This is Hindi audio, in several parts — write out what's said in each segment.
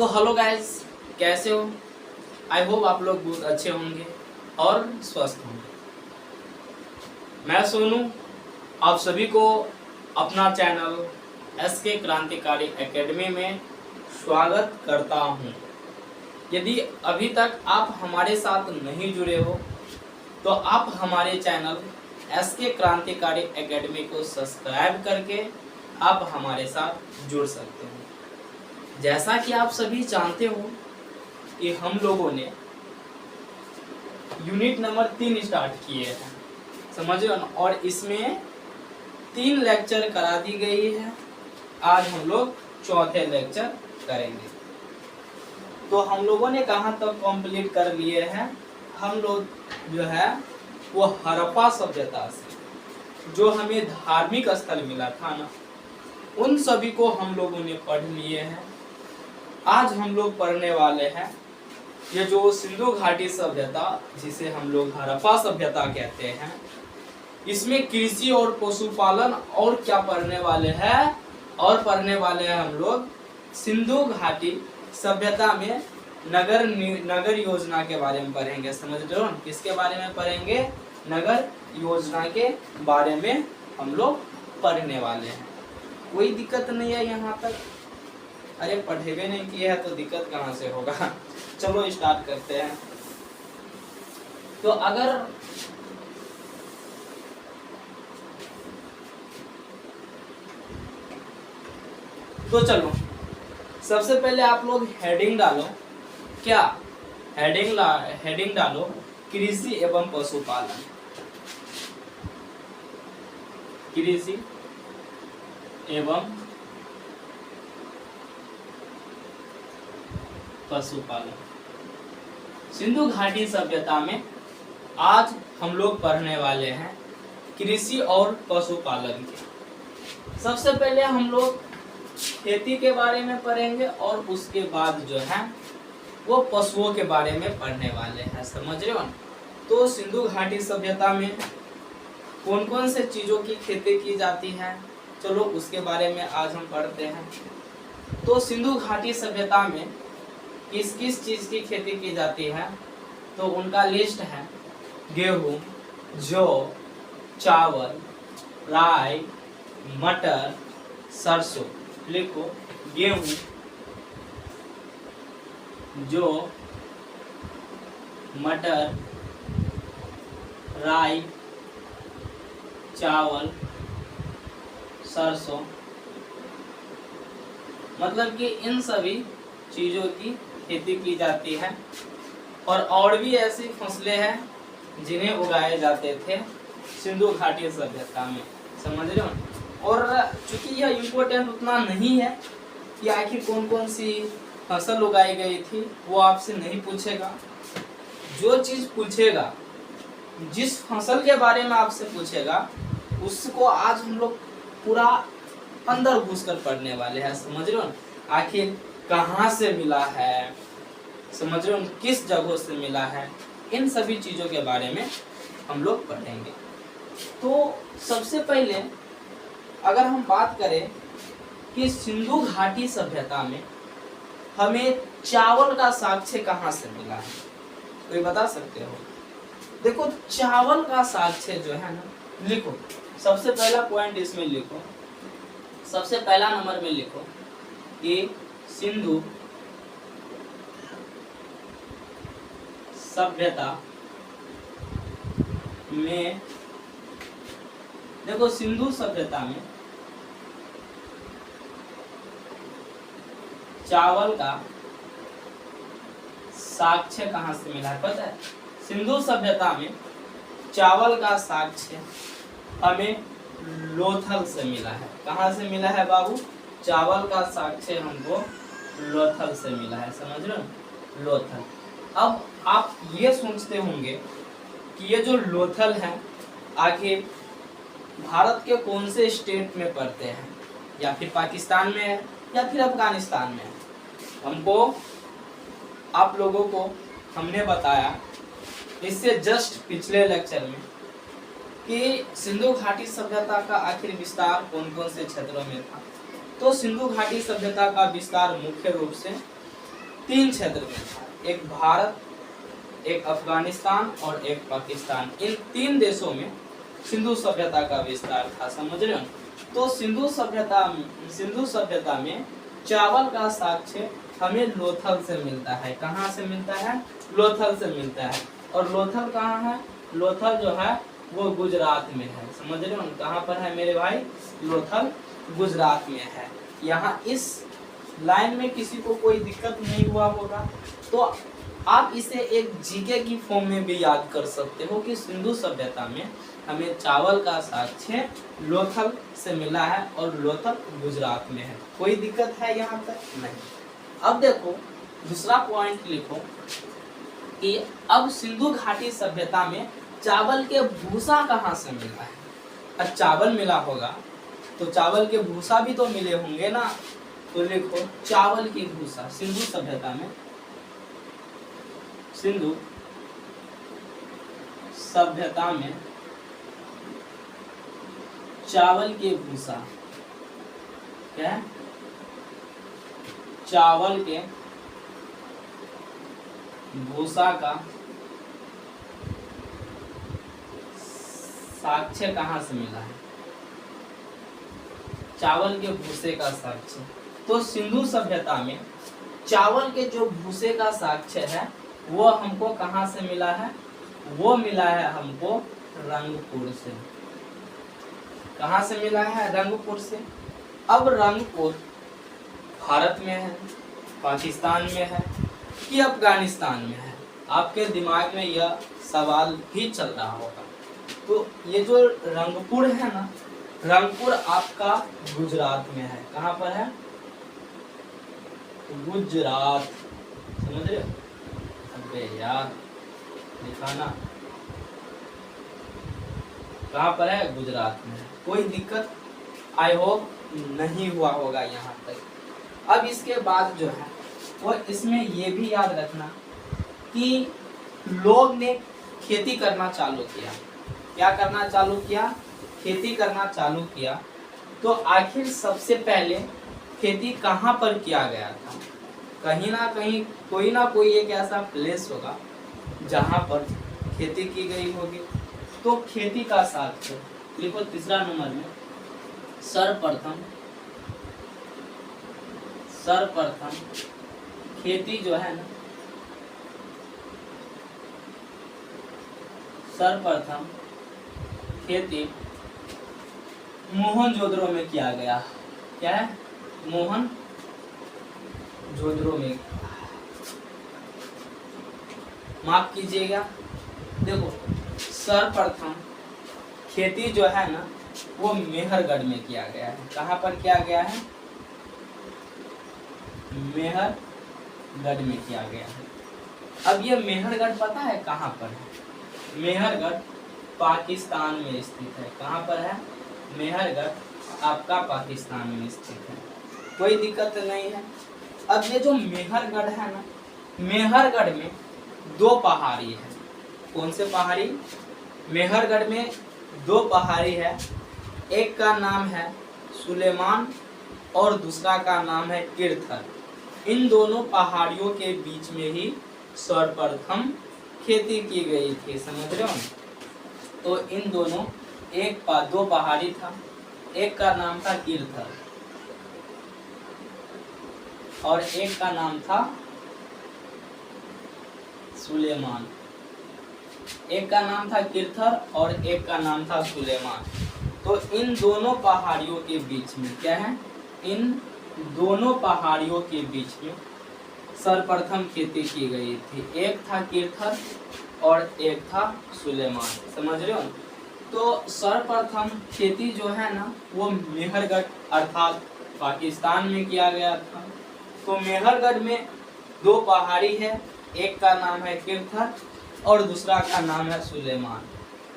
तो हेलो गाइस, कैसे हो? आई होप आप लोग बहुत अच्छे होंगे और स्वस्थ होंगे। मैं सोनू आप सभी को अपना चैनल एसके क्रांतिकारी एकेडमी में स्वागत करता हूं। यदि अभी तक आप हमारे साथ नहीं जुड़े हो तो आप हमारे चैनल एसके क्रांतिकारी एकेडमी को सब्सक्राइब करके आप हमारे साथ जुड़ सकते हैं। जैसा कि आप सभी जानते हो कि हम लोगों ने यूनिट नंबर 3 स्टार्ट किए हैं, समझ रहे हो, और इसमें 3 लेक्चर करा दी गई है। आज हम लोग चौथे लेक्चर करेंगे। तो हम लोगों ने कहाँ तक कंप्लीट कर लिए हैं? हम लोग जो है वो हड़प्पा सभ्यता से जो हमें धार्मिक स्थल मिला था ना, उन सभी को हम लोगों ने पढ़ लिए हैं। आज हम लोग पढ़ने वाले हैं ये जो सिंधु घाटी सभ्यता, जिसे हम लोग हड़प्पा सभ्यता कहते हैं, इसमें कृषि और पशुपालन और क्या पढ़ने वाले हैं, और पढ़ने वाले हैं हम लोग सिंधु घाटी सभ्यता में नगर योजना के बारे में पढ़ेंगे। समझ रहे हो? किसके बारे में पढ़ेंगे? नगर योजना के बारे में हम लोग पढ़ने वाले हैं। कोई दिक्कत नहीं है यहाँ तक? अरे पढ़े भी नहीं किया है तो दिक्कत कहाँ से होगा। चलो स्टार्ट करते हैं। तो चलो सबसे पहले आप लोग हेडिंग डालो। क्या हेडिंग डालो? कृषि एवं पशुपालन। कृषि एवं पशुपालन। सिंधु घाटी सभ्यता में आज हम लोग पढ़ने वाले हैं कृषि और पशुपालन के। सबसे पहले हम लोग खेती के बारे में पढ़ेंगे और उसके बाद जो है वो पशुओं के बारे में पढ़ने वाले हैं। समझ रहे हो? तो सिंधु घाटी सभ्यता में कौन कौन से चीजों की खेती की जाती है, चलो उसके बारे में आज हम पढ़ते हैं। तो सिंधु घाटी सभ्यता में किस किस चीज की खेती की जाती है, तो उनका लिस्ट है गेहूं, जौ, चावल, राई, मटर, सरसों। लिखो गेहूं, जौ, मटर, राई, चावल, सरसों। मतलब कि इन सभी चीजों की खेती की जाती है। और भी ऐसी फसलें हैं जिन्हें उगाए जाते थे सिंधु घाटी सभ्यता में। समझ रहे हो? और चूंकि यह इम्पोर्टेंट उतना नहीं है कि आखिर कौन कौन सी फसल उगाई गई थी, वो आपसे नहीं पूछेगा। जो चीज पूछेगा, जिस फसल के बारे में आपसे पूछेगा, उसको आज हम लोग पूरा अंदर घुसकर पढ़ने वाले हैं। समझ रहे हो? आखिर कहाँ से मिला है, समझ रहे हो, किस जगहों से मिला है, इन सभी चीजों के बारे में हम लोग पढ़ेंगे। तो सबसे पहले अगर हम बात करें कि सिंधु घाटी सभ्यता में हमें चावल का साक्ष्य कहाँ से मिला है, कोई बता सकते हो? देखो चावल का साक्ष्य जो है ना, लिखो सबसे पहला पॉइंट इसमें लिखो, सबसे पहला नंबर में लिखो कि सिंधु सभ्यता में, देखो सिंधु सभ्यता में चावल का साक्ष्य कहाँ से मिला है पता है? सिंधु सभ्यता में चावल का साक्ष्य हमें लोथल से मिला है। कहाँ से मिला है बाबू? चावल का साक्ष्य हमको लोथल से मिला है। समझ रहे हो? लोथल। अब आप ये सोचते होंगे कि ये जो लोथल है आखिर भारत के कौन से स्टेट में पड़ते हैं, या फिर पाकिस्तान में है, या फिर अफगानिस्तान में है। हमको आप लोगों को हमने बताया इससे जस्ट पिछले लेक्चर में कि सिंधु घाटी सभ्यता का आखिर विस्तार कौन कौन से क्षेत्रों में था। तो सिंधु घाटी सभ्यता का विस्तार मुख्य रूप से 3 क्षेत्र में था, एक भारत, एक अफगानिस्तान और एक पाकिस्तान। इन 3 देशों में सिंधु सभ्यता का विस्तार था, समझ रहे हो। तो सिंधु सभ्यता में चावल का साक्ष्य हमें लोथल से मिलता है। कहाँ से मिलता है? लोथल से मिलता है। और लोथल कहाँ है? लोथल जो है वो गुजरात में है, समझ रहे हो। कहाँ पर है मेरे भाई? लोथल गुजरात में है। यहाँ इस लाइन में किसी को कोई दिक्कत नहीं हुआ होगा तो आप इसे एक जीके की फॉर्म में भी याद कर सकते हो कि सिंधु सभ्यता में हमें चावल का साक्ष्य लोथल से मिला है और लोथल गुजरात में है। कोई दिक्कत है यहाँ तक? नहीं। अब देखो दूसरा पॉइंट लिखो कि अब सिंधु घाटी सभ्यता में चावल के भूसा कहाँ से मिला है? अब चावल मिला होगा तो चावल के भूसा भी तो मिले होंगे ना। तो लिखो चावल की भूसा सिंधु सभ्यता में, सिंधु सभ्यता में चावल के भूसा, क्या? चावल के भूसा का साक्ष्य कहाँ से मिला है? चावल के भूसे का साक्ष्य। तो सिंधु सभ्यता में चावल के जो भूसे का साक्ष्य है वो हमको कहाँ से मिला है? वो मिला है हमको रंगपुर से। कहाँ से मिला है? रंगपुर से। अब रंगपुर भारत में है, पाकिस्तान में है कि अफगानिस्तान में है? आपके दिमाग में यह सवाल भी चल रहा होगा। तो ये जो रंगपुर है ना, रंगपुर आपका गुजरात में है। कहाँ पर है? गुजरात, समझ रहे हो? अबे यार दिखाना, कहाँ पर है? गुजरात में है। कोई दिक्कत आई होप नहीं हुआ होगा यहाँ तक। अब इसके बाद जो है वो इसमें ये भी याद रखना कि लोग ने खेती करना चालू किया। क्या करना चालू किया? खेती करना चालू किया। तो आखिर सबसे पहले खेती कहाँ पर किया गया था? कहीं ना कहीं कोई ना कोई एक ऐसा प्लेस होगा जहाँ पर खेती की गई होगी। तो खेती का साक्ष्य लिखो तीसरा नंबर में, सर्वप्रथम खेती जो है ना, सर्वप्रथम खेती मोहनजोदड़ो में किया गया। क्या है? मोहनजोदड़ो में, माफ कीजिएगा। देखो सर्वप्रथम खेती जो है ना वो मेहरगढ़ में किया गया है। कहाँ पर किया गया है? मेहरगढ़ में किया गया है। अब ये मेहरगढ़ पता है कहाँ पर है? मेहरगढ़ पाकिस्तान में स्थित है। कहाँ पर है? मेहरगढ़ आपका पाकिस्तान में स्थित है। कोई दिक्कत नहीं है। अब ये जो मेहरगढ़ है ना, मेहरगढ़ में 2 पहाड़ी है। कौन से पहाड़ी? मेहरगढ़ में 2 पहाड़ी है। एक का नाम है सुलेमान और दूसरा का नाम है किरथर। इन दोनों पहाड़ियों के बीच में ही सर्वप्रथम खेती की गई थी, समझ रहे हो। तो इन दोनों 2 पहाड़ी था। एक का नाम था किरथर और एक का नाम था सुलेमान। एक का नाम था किरथर और एक का नाम था सुलेमान। तो इन दोनों पहाड़ियों के बीच में क्या है? इन दोनों पहाड़ियों के बीच में सर्वप्रथम खेती की गई थी। एक था किरथर और एक था सुलेमान, समझ रहे हो। तो सर्वप्रथम खेती जो है ना वो मेहरगढ़ अर्थात पाकिस्तान में किया गया था। तो मेहरगढ़ में 2 पहाड़ी है, एक का नाम है किरथर और दूसरा का नाम है सुलेमान।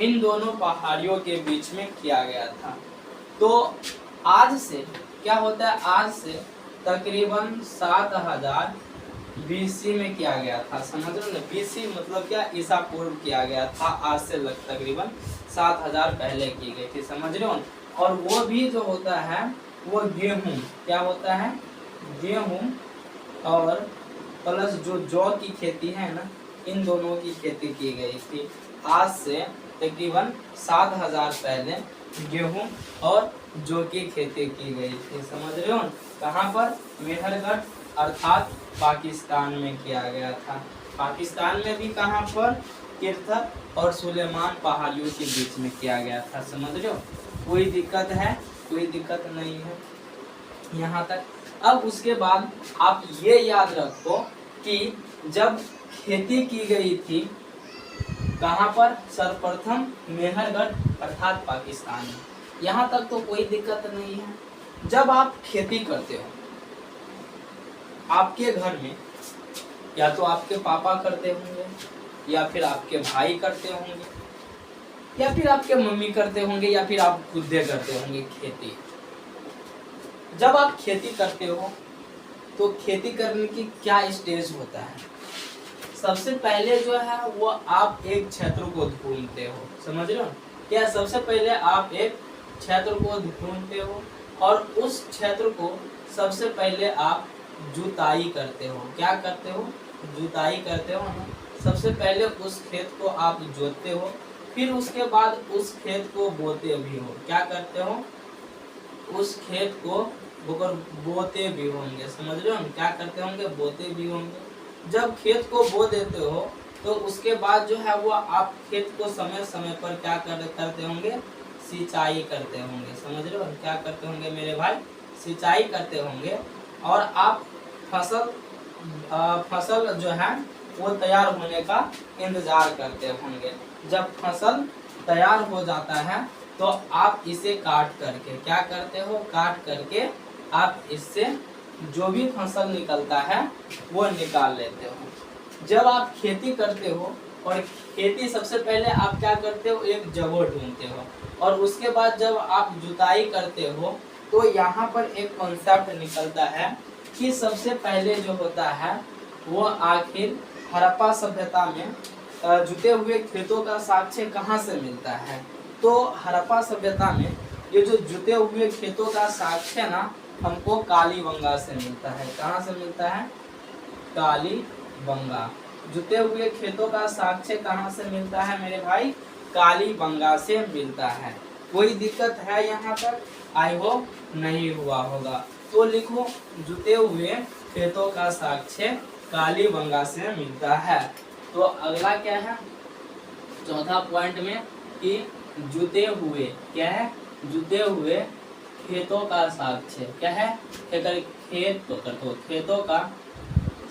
इन दोनों पहाड़ियों के बीच में किया गया था। तो आज से क्या होता है? आज से तकरीबन 7000 BC में किया गया था, समझ रहे हो ना। BC मतलब क्या? ईसा पूर्व किया गया था। आज से तकरीबन 7000 पहले की गई थी, समझ रहे हो। और वो भी जो होता है वो गेहूं, क्या होता है? गेहूं और प्लस जो जौ की खेती है ना, इन दोनों की खेती की गई थी। आज से तकरीबन 7000 पहले गेहूं और जौ की खेती की गई थी। समझ रहे हो? कहाँ पर? मेहरगढ़ अर्थात पाकिस्तान में किया गया था। पाकिस्तान में भी कहाँ पर? किरथक और सुलेमान पहाड़ियों के बीच में किया गया था। समझ रहे हो? कोई दिक्कत है? कोई दिक्कत नहीं है यहाँ तक। अब उसके बाद आप ये याद रखो कि जब खेती की गई थी कहाँ पर? सर्वप्रथम मेहरगढ़ अर्थात पाकिस्तान में। यहाँ तक तो कोई दिक्कत नहीं है। जब आप खेती करते हो आपके घर में, या तो आपके पापा करते होंगे, या फिर आपके भाई करते होंगे, या फिर आपके मम्मी करते होंगे, या फिर आप खुद करते होंगे खेती। जब आप खेती करते हो तो खेती करने की क्या स्टेज होता है? सबसे पहले जो है वो आप एक क्षेत्र को ढूंढते हो। समझ रहे हो क्या? सबसे पहले आप एक क्षेत्र को ढूंढते हो और उस क्षेत्र को सबसे पहले आप जुताई करते हो। क्या करते हो? जुताई करते हो ना। सबसे पहले उस खेत को आप जोतते हो, फिर उसके बाद उस खेत को बोते भी हो। क्या करते हो? उस खेत को बोते भी होंगे। समझ रहे हो? क्या करते होंगे? बोते भी होंगे। जब खेत को बो देते हो तो उसके बाद जो है वो आप खेत को समय समय पर क्या करते होंगे? सिंचाई करते होंगे। समझ रहे हो? क्या करते होंगे मेरे भाई? सिंचाई करते होंगे। और आप फसल जो है वो तैयार होने का इंतजार करते होंगे। जब फसल तैयार हो जाता है तो आप इसे काट करके क्या करते हो? काट करके आप इससे जो भी फसल निकलता है वो निकाल लेते हो। जब आप खेती करते हो और खेती सबसे पहले आप क्या करते हो? एक जगह ढूंढते हो, और उसके बाद जब आप जुताई करते हो तो यहाँ पर एक कॉन्सेप्ट निकलता है कि सबसे पहले जो होता है वो आखिर हड़प्पा सभ्यता में जुते हुए खेतों का साक्ष्य कहाँ से मिलता है? तो हड़प्पा सभ्यता में ये जो जुते हुए खेतों का साक्ष्य ना हमको कालीबंगा से मिलता है। कहाँ से मिलता है? कालीबंगा। जुते हुए खेतों का साक्ष्य कहाँ से मिलता है मेरे भाई? कालीबंगा से मिलता है। कोई दिक्कत है यहाँ तक? आई होप नहीं हुआ होगा। तो लिखो जुते हुए खेतों का साक्ष्य कालीबंगा से मिलता है। तो अगला क्या है? चौथा पॉइंट में कि जुते हुए क्या है? जुते हुए खेतों का साक्ष्य क्या है? खेतों का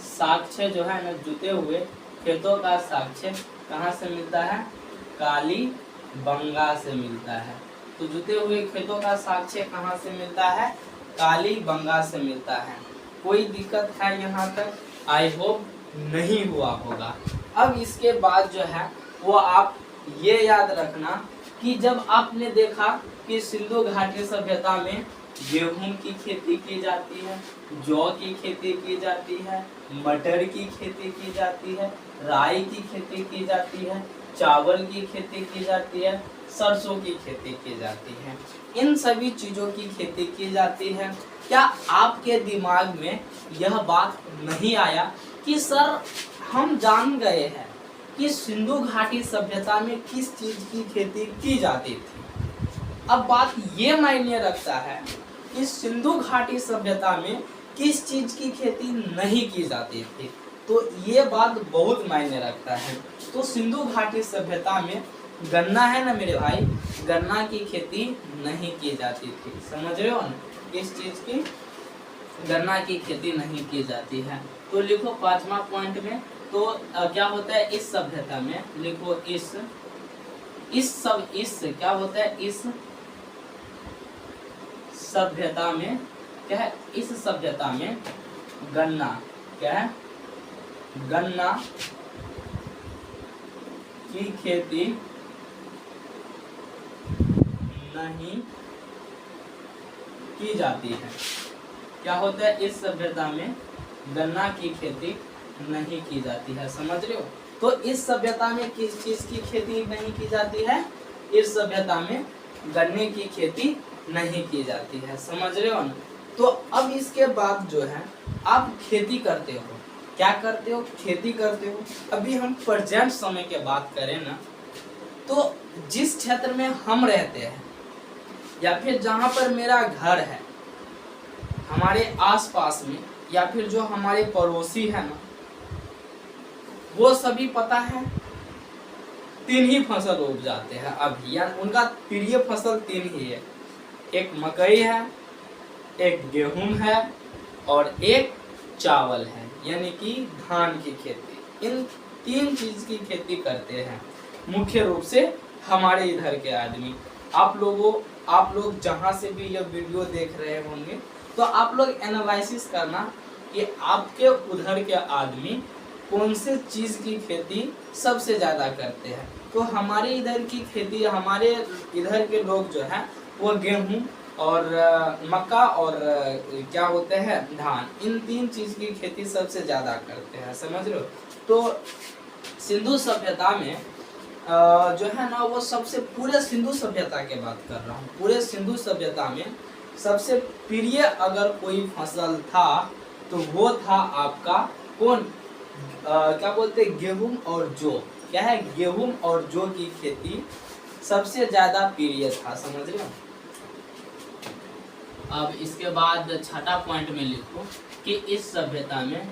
साक्ष्य जो है ना, जुते हुए खेतों का साक्ष्य कहाँ से मिलता है? कालीबंगा से मिलता है। तो जुते हुए खेतों का साक्ष्य कहाँ से मिलता है? कालीबंगा से मिलता है। कोई दिक्कत है यहाँ तक? आई होप नहीं हुआ होगा। अब इसके बाद जो है वो आप ये याद रखना कि जब आपने देखा कि सिंधु घाटी सभ्यता में गेहूं की खेती की जाती है, जौ की खेती की जाती है, मटर की खेती की जाती है, राई की खेती की जाती है, चावल की खेती की जाती है, सरसों की खेती की जाती है। इन सभी चीजों की खेती की जाती है। क्या आपके दिमाग में यह बात नहीं आया कि सर हम जान गए हैं कि सिंधु घाटी सभ्यता में किस चीज की खेती की जाती थी? अब बात ये मायने रखता है कि सिंधु घाटी सभ्यता में किस चीज की खेती नहीं की जाती थी। तो ये बात बहुत मायने रखता है। तो सिंधु घाटी सभ्यता में गन्ना है ना मेरे भाई, गन्ना की खेती नहीं की जाती थी। समझ रहे हो ना? किस चीज की? गन्ना की खेती नहीं की जाती है। तो लिखो पांचवा पॉइंट में। तो क्या होता है इस सभ्यता में? लिखो इस क्या होता है? इस सभ्यता में क्या है? इस सभ्यता में गन्ना क्या है? गन्ना की खेती नहीं की जाती है। क्या होता है? इस सभ्यता में गन्ना की खेती नहीं की जाती है। समझ रहे हो? तो इस सभ्यता में किस चीज की खेती नहीं की जाती है? इस सभ्यता में गन्ने की खेती नहीं की जाती है। समझ रहे हो ना? तो अब इसके बाद जो है आप खेती करते हो, क्या करते हो, खेती करते हो। अभी हम प्रेजेंट समय की बात करें ना, तो जिस क्षेत्र में हम रहते हैं या फिर जहाँ पर मेरा घर है, हमारे आसपास में, या फिर जो हमारे पड़ोसी है ना, वो सभी पता है 3 ही फसल उपजाते हैं अभी, या उनका प्रिय फसल 3 ही है। एक मकई है, एक गेहूं है और एक चावल है, यानी कि धान की खेती। इन 3 चीज की खेती करते हैं मुख्य रूप से हमारे इधर के आदमी। आप लोग जहां से भी यह वीडियो देख रहे होंगे, तो आप लोग एनालिसिस करना कि आपके उधर के आदमी कौन से चीज की खेती सबसे ज्यादा करते हैं। तो हमारे इधर की खेती, हमारे इधर के लोग जो है वो गेहूं और मक्का और क्या होते हैं, धान, इन 3 चीज की खेती सबसे ज्यादा करते हैं, समझ रहे हो। तो सिंधु सभ्यता में जो है ना, वो सबसे, पूरे सिंधु सभ्यता की बात कर रहा हूँ, पूरे सिंधु सभ्यता में सबसे प्रिय अगर कोई फसल था तो वो था आपका कौन, क्या बोलते हैं, गेहूं और जौ। क्या है, गेहूं और जौ की खेती सबसे ज्यादा प्रिय था, समझ रहे हो। अब इसके बाद छठा पॉइंट में लिखो कि इस सभ्यता में,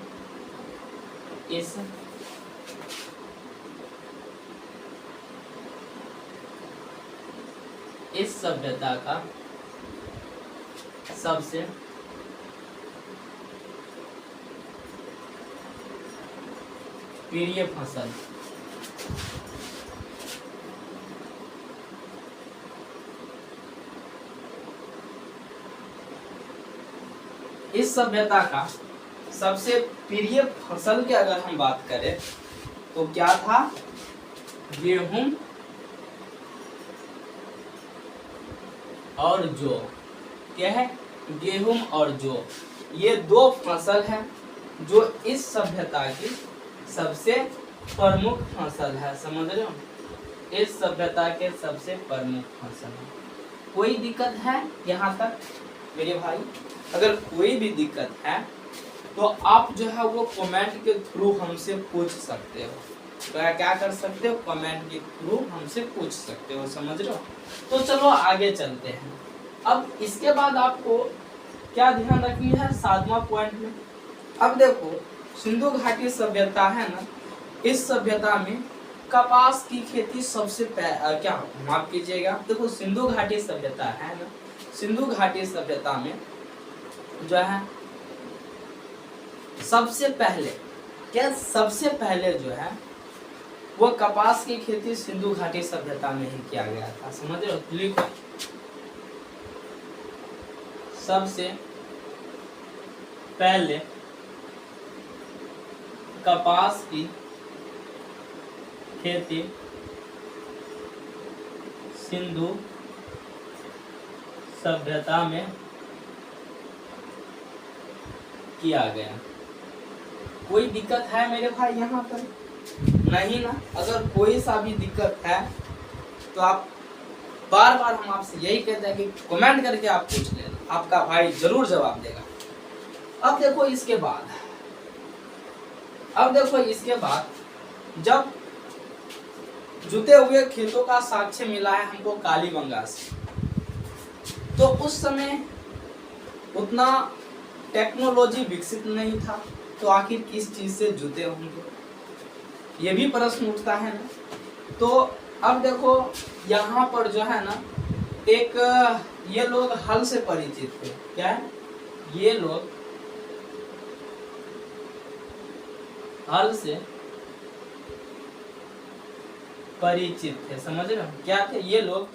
इस सभ्यता का सबसे प्रिय फसल इस सभ्यता का सबसे प्रिय फसल की अगर हम बात करें तो क्या था, गेहूं और जौ। क्या है, गेहूं और जौ, ये 2 फसल है जो इस सभ्यता की सबसे प्रमुख फसल है, समझ रहे हो। इस सभ्यता के सबसे प्रमुख फसल है। कोई दिक्कत है यहाँ तक मेरे भाई? अगर कोई भी दिक्कत है तो आप जो है वो कमेंट के थ्रू हमसे पूछ सकते हो। तो क्या कर सकते हो, कमेंट के थ्रू हमसे पूछ सकते हो, समझ रहे हो। तो चलो आगे चलते हैं। अब इसके बाद आपको क्या ध्यान रखनी है 7वां पॉइंट में। अब देखो, सिंधु घाटी सभ्यता है ना, इस सभ्यता में कपास की खेती सबसे क्या, माफ कीजिएगा, देखो सिंधु घाटी सभ्यता है ना, सिंधु घाटी सभ्यता में जो है सबसे पहले जो है वो कपास की खेती सिंधु घाटी सभ्यता में ही किया गया था, समझ रहे हो। लिखो, सबसे पहले कपास की खेती सिंधु सभ्यता में किया गया। कोई दिक्कत है मेरे भाई यहाँ पर? नहीं ना। अगर कोई सा भी दिक्कत है तो आप बार बार हम आपसे यही कहते हैं कि कमेंट करके आप पूछ लेना, आपका भाई जरूर जवाब देगा। अब देखो इसके बाद जब जुते हुए खेतों का साक्ष्य मिला है हमको कालीबंगा से, तो उस समय उतना टेक्नोलॉजी विकसित नहीं था, तो आखिर किस चीज से जुते होंगे, ये भी प्रश्न उठता है ना। तो अब देखो यहाँ पर जो है ना, एक ये लोग हल से परिचित थे। क्या है, ये लोग हल से परिचित थे, समझ रहे हो। क्या थे ये लोग,